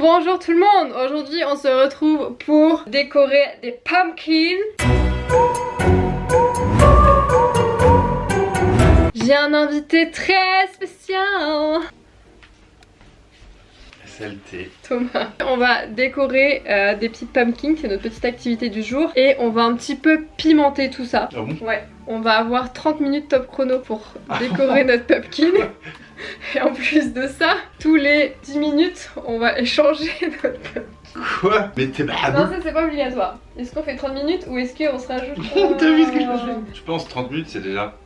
Bonjour tout le monde. Aujourd'hui on se retrouve pour décorer des pumpkins. J'ai un invité très spécial. Saleté. Thomas. On va décorer des petites pumpkins, c'est notre petite activité du jour. Et on va un petit peu pimenter tout ça. Ah bon? Ouais, on va avoir 30 minutes top chrono pour décorer notre pumpkin. Et en plus de ça, tous les 10 minutes, on va échanger notre pumpkin. Quoi? Mais t'es Non, bad. ça c'est pas obligatoire. Est-ce qu'on fait 30 minutes ou est-ce qu'on se rajoute T'as vu ce que je fais? Je pense 30 minutes c'est déjà...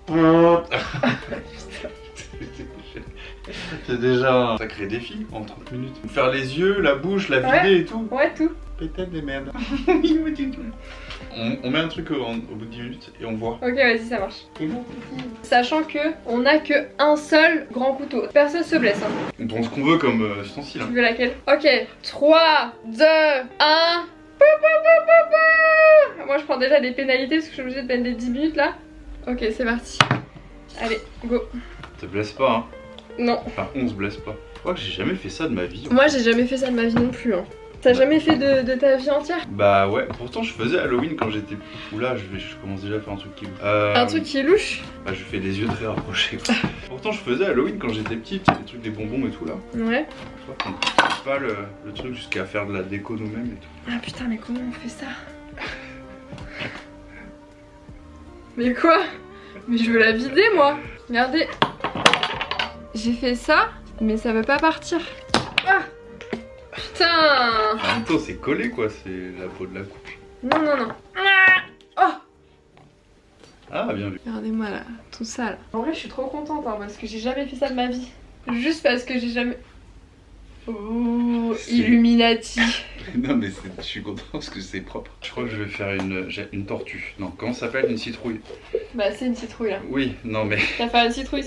C'est déjà un sacré défi en 30 minutes. Faire les yeux, la bouche, la vider et tout. Ouais, tout. Peut-être des merdes. on met un truc au bout de 10 minutes et on voit. Ok, vas-y, ça marche. Et bon. Sachant que on a que un seul grand couteau. Personne se blesse. Hein. On prend ce qu'on veut comme ustensile. Tu veux laquelle? Ok, 3, 2, 1. Moi je prends déjà des pénalités parce que je suis obligée de mettre des 10 minutes là. Ok, c'est parti. Allez, go. Te blesse pas, hein. Non. Enfin, on se blesse pas. Je crois que j'ai jamais fait ça de ma vie. Moi j'ai jamais fait ça de ma vie non plus. Hein. T'as jamais fait de ta vie entière? Bah ouais, pourtant je faisais Halloween quand j'étais... Oula, je commence déjà à faire un truc qui... Un truc qui est louche? Bah je fais des yeux très rapprochés. Pourtant je faisais Halloween quand j'étais petite, des trucs des bonbons et tout là. Ouais. Je crois qu'on pousse pas le truc jusqu'à faire de la déco nous-mêmes et tout. Ah putain, mais comment on fait ça? Mais quoi? Mais je veux la vider moi. Regardez. J'ai fait ça, mais ça veut pas partir. Ah putain. En même temps c'est collé quoi, c'est la peau de la coupe. Non, non, non. Oh. Ah bien vu. Regardez-moi là, tout ça là. En vrai je suis trop contente hein, parce que j'ai jamais fait ça de ma vie. Juste parce que j'ai jamais... Oh, Illuminati. Non mais je suis content parce que c'est propre. Je crois que je vais faire une tortue. Non, comment ça s'appelle? Une citrouille. Bah c'est une citrouille là. Oui, non mais... Tu vas faire une citrouille?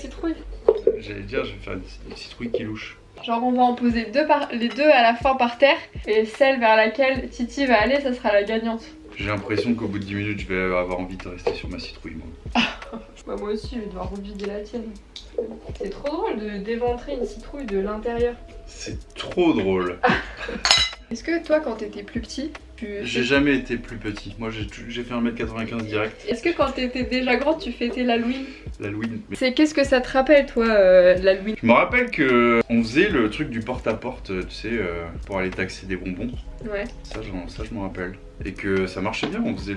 J'allais dire je vais faire une citrouille qui louche. Genre on va en poser les deux à la fin par terre. Et celle vers laquelle Titi va aller, ça sera la gagnante. J'ai l'impression qu'au bout de 10 minutes je vais avoir envie de rester sur ma citrouille moi. Bah moi aussi je vais devoir revider la tienne. C'est trop drôle de d'éventrer une citrouille de l'intérieur. C'est trop drôle. Est-ce que toi quand t'étais plus petit, J'ai jamais été plus petit. Moi j'ai fait 1m95 direct. Est-ce que quand t'étais déjà grande tu fêtais l'Halloween? L'Halloween. Mais... Qu'est-ce que ça te rappelle toi l'Halloween? Je me rappelle que on faisait le truc du porte-à-porte, tu sais, pour aller taxer des bonbons. Ouais. Ça je me rappelle. Et que ça marchait bien, on faisait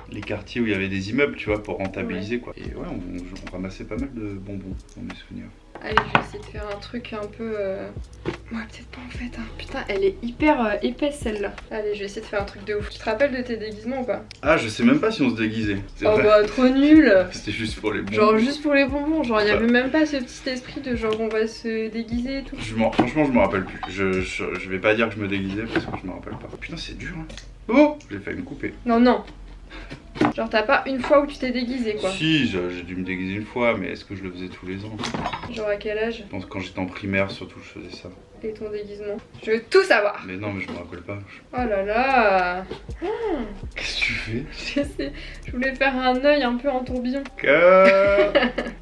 les quartiers où il y avait des immeubles, tu vois, pour rentabiliser quoi. Et ouais, on ramassait pas mal de bonbons dans mes souvenirs. Allez, je vais essayer de faire un truc un peu... Ouais, peut-être pas en fait. Hein. Putain, elle est hyper épaisse celle-là. Allez, je vais essayer de faire un truc de ouf. Tu te rappelles de tes déguisements ou pas? Ah, je sais même pas si on se déguisait. Oh vrai. Bah, trop nul. C'était juste pour les bonbons. Genre, juste pour les bonbons. Genre, il y avait même pas ce petit esprit de genre, on va se déguiser et tout. Franchement, je me rappelle plus. Je vais pas dire que je me déguisais parce que je me rappelle pas. Putain, c'est dur, hein. Oh, j'ai failli me couper. Non, non. Genre, t'as pas une fois où tu t'es déguisé quoi? Si, j'ai dû me déguiser une fois, mais est-ce que je le faisais tous les ans? Genre, à quel âge? Je pense que quand j'étais en primaire, surtout, je faisais ça. Et ton déguisement? Je veux tout savoir. Mais non, mais je me rappelle pas. Oh là là. Qu'est-ce que tu fais? Je sais, je voulais faire un œil un peu en tourbillon.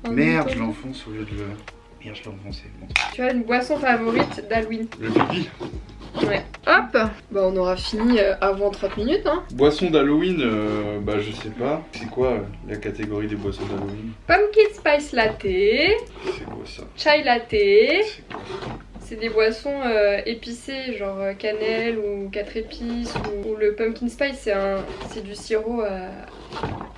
Merde, je l'enfonce au lieu de le... Merde, je l'ai enfoncé. Bon. Tu as une boisson favorite d'Halloween? Le pipi. Ouais. Hop. Bah on aura fini avant 30 minutes hein. Boisson d'Halloween, bah je sais pas. C'est quoi la catégorie des boissons d'Halloween? Pumpkin Spice Latte. C'est quoi ça? Chai Latte. C'est quoi ça? C'est des boissons épicées, genre cannelle ou 4 épices. Ou le pumpkin spice, c'est du sirop à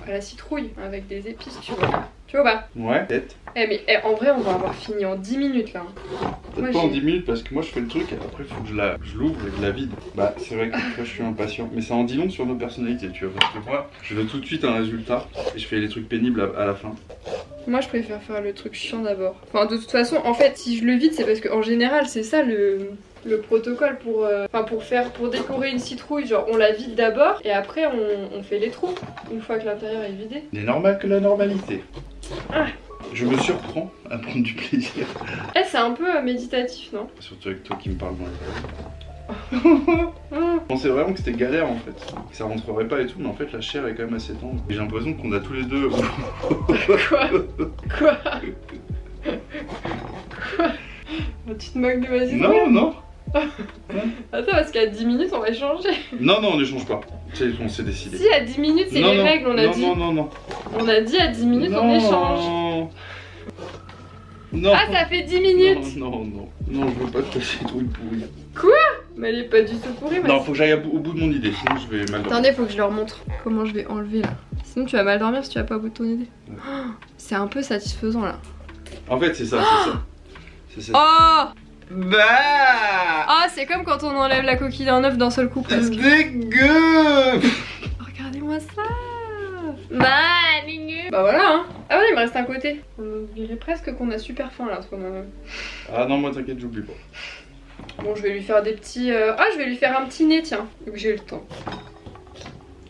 la citrouille avec des épices, tu vois. Tu vois pas? Ouais, peut-être. Mais en vrai, on va avoir fini en 10 minutes là. Peut-être pas en 10 minutes parce que moi je fais le truc et après il faut que je l'ouvre et que je la vide. Bah c'est vrai que moi je suis impatient. Mais ça en dit long sur nos personnalités, tu vois. Parce que moi, je veux tout de suite un résultat et je fais les trucs pénibles à la fin. Moi je préfère faire le truc chiant d'abord. Enfin de toute façon, en fait, si je le vide, c'est parce qu'en général, c'est ça le protocole pour décorer une citrouille. Genre on la vide d'abord et après on fait les trous une fois que l'intérieur est vidé. Il est normal que la normalité. Ah. Je me surprends à prendre du plaisir. Eh, c'est un peu méditatif, non? Surtout avec toi qui me parle dans les oreilles. Je pensais vraiment que c'était galère en fait. Que ça rentrerait pas et tout, mais en fait la chair est quand même assez tendre. Et j'ai l'impression qu'on a tous les deux. Quoi? Quoi? Tu te moques de ma citrouille? Non, non. Attends, parce qu'à 10 minutes, on va échanger. Non, on n'échange pas. On s'est décidé. Si, à 10 minutes, c'est les règles, on a dit. Non. On a dit à 10 minutes, on échange. Non. Ah, ça fait 10 minutes. Non, je veux pas te casser les trucs pourris. Mais elle est pas du tout pourrie. Non, faut que j'aille au bout de mon idée, sinon je vais mal dormir. Attendez, faut que je leur montre comment je vais enlever là. Sinon, tu vas mal dormir si tu vas pas au bout de ton idée. Ouais. Oh, c'est un peu satisfaisant là. En fait, c'est ça, c'est ça. Oh Bah Ah, c'est comme quand on enlève la coquille d'un œuf d'un seul coup presque. Dégueu. Regardez-moi ça. Bah, dégueu. Bah voilà, hein. Ah ouais, il me reste un côté. On dirait presque qu'on a super faim là, ce qu'on a. Ah non, moi t'inquiète, j'oublie pas. Bon, je vais lui faire des petits... Ah, je vais lui faire un petit nez, tiens, vu que j'ai le temps.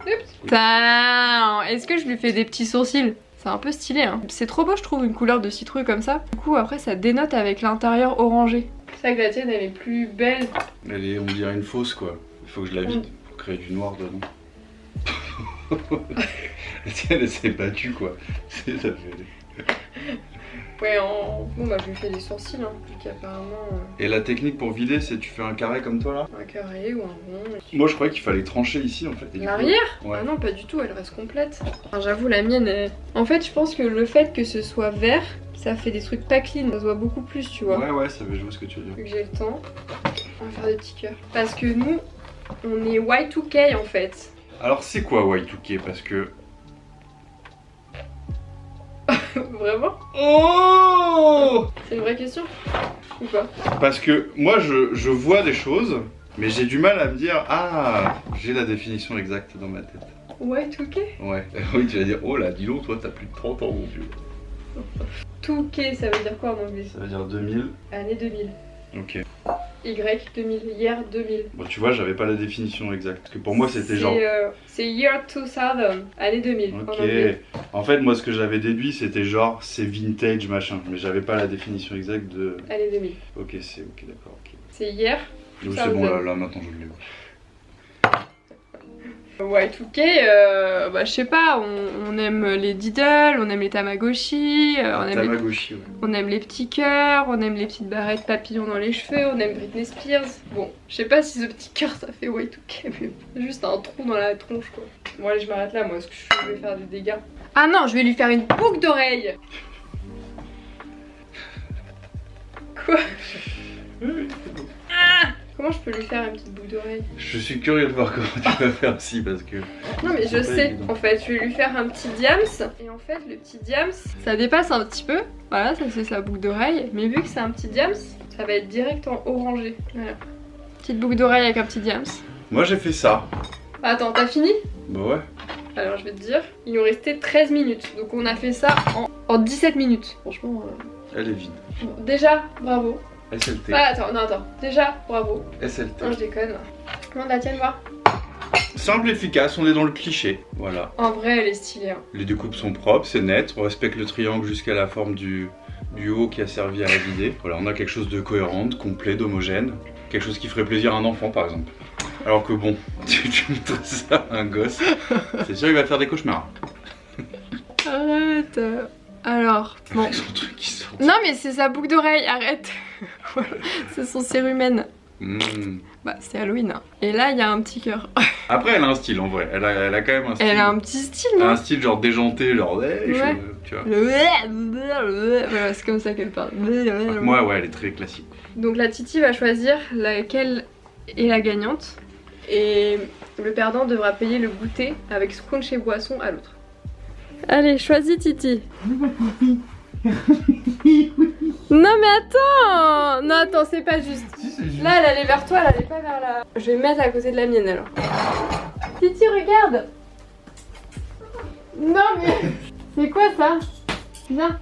Est-ce que je lui fais des petits sourcils? C'est un peu stylé, hein. C'est trop beau, je trouve, une couleur de citrouille comme ça. Du coup, après, ça dénote avec l'intérieur orangé. C'est vrai que la tienne, elle est plus belle. Elle est, on dirait une fausse, quoi. Il faut que je la vide pour créer du noir dedans. La tienne, elle s'est battue, quoi. Ça fait... Ouais, bon bah je lui fais des sourcils, hein, vu qu'apparemment... Et la technique pour vider, c'est tu fais un carré comme toi, là? Un carré ou un rond... Moi, je croyais qu'il fallait trancher ici, en fait. L'arrière? Ouais. Ah non, pas du tout, elle reste complète. Enfin, j'avoue, la mienne, en fait, je pense que le fait que ce soit vert, ça fait des trucs pas clean, ça se voit beaucoup plus, tu vois. Ouais, ça veut jouer ce que tu veux dire. Vu que j'ai le temps, on va faire des petits cœurs. Parce que nous, on est Y2K, en fait. Alors, c'est quoi Y2K? Parce que... Vraiment? Oh! C'est une vraie question? Ou pas? Parce que moi je vois des choses, mais j'ai du mal à me dire, ah, j'ai la définition exacte dans ma tête. Y2K? Ouais, oui, tu vas dire, oh là, dis donc, toi t'as plus de 30 ans, mon vieux. 2K, ça veut dire quoi en anglais? Ça veut dire 2000. Année 2000. Ok. Y 2000, hier 2000. Bon, tu vois, j'avais pas la définition exacte. Parce que pour moi, c'était genre. C'est year 2000, année 2000. Ok. En anglais. En fait, moi, ce que j'avais déduit, c'était genre, c'est vintage machin. Mais j'avais pas la définition exacte de. Année 2000. Ok, c'est ok, d'accord. Ok. C'est hier. Donc c'est bon, là, maintenant je l'ai. Y2K, bah je sais pas, on aime les Diddle, on aime les Tamagotchi, Tamagotchi, ouais. On aime les petits cœurs, on aime les petites barrettes papillons dans les cheveux, on aime Britney Spears. Bon, je sais pas si ce petit cœur ça fait Y2K, mais juste un trou dans la tronche quoi. Bon allez, je m'arrête là, moi, parce que je vais faire des dégâts. Ah non, je vais lui faire une boucle d'oreille. Quoi? Ah! Comment je peux lui faire une petite boucle d'oreille? Je suis curieux de voir comment tu vas faire si, parce que... Non mais je sais, en fait, je vais lui faire un petit diams. Et en fait, le petit diams, ça dépasse un petit peu. Voilà, ça c'est sa boucle d'oreille. Mais vu que c'est un petit diams, ça va être direct en orangé. Voilà. Petite boucle d'oreille avec un petit diams. Moi j'ai fait ça. Attends, t'as fini? Bah ouais. Alors je vais te dire, il nous restait 13 minutes. Donc on a fait ça en 17 minutes. Franchement... Elle est vide. Bon, déjà, bravo. SLT. Ah, attends. Déjà, bravo. SLT. Non, je déconne. Comment la tienne va? Simple, efficace, on est dans le cliché. Voilà. En vrai, elle est stylée. Hein. Les découpes sont propres, c'est net. On respecte le triangle jusqu'à la forme du haut qui a servi à la vider. Voilà, on a quelque chose de cohérent, de complet, d'homogène. Quelque chose qui ferait plaisir à un enfant, par exemple. Alors que bon, tu montres ça à un gosse, c'est sûr qu'il va faire des cauchemars. Arrête. Alors, bon. Avec son truc qui sort. Non mais c'est sa boucle d'oreille, arrête. Voilà, c'est son cérumen. Bah c'est Halloween. Hein. Et là il y a un petit cœur. Après elle a un style en vrai, elle a quand même un style. Elle a un petit style, Elle non? a un style genre déjanté, genre Ouais. tu vois. Voilà, c'est comme ça qu'elle parle. Moi ouais, elle est très classique. Donc la Titi va choisir laquelle est la gagnante. Et le perdant devra payer le goûter avec scrunch et boisson à l'autre. Allez, choisis Titi. Non mais attends. Non attends, c'est pas juste. Là elle allait vers toi, elle allait pas vers la... Je vais me mettre à côté de la mienne alors. Titi, regarde. Non mais... C'est quoi ça? Viens.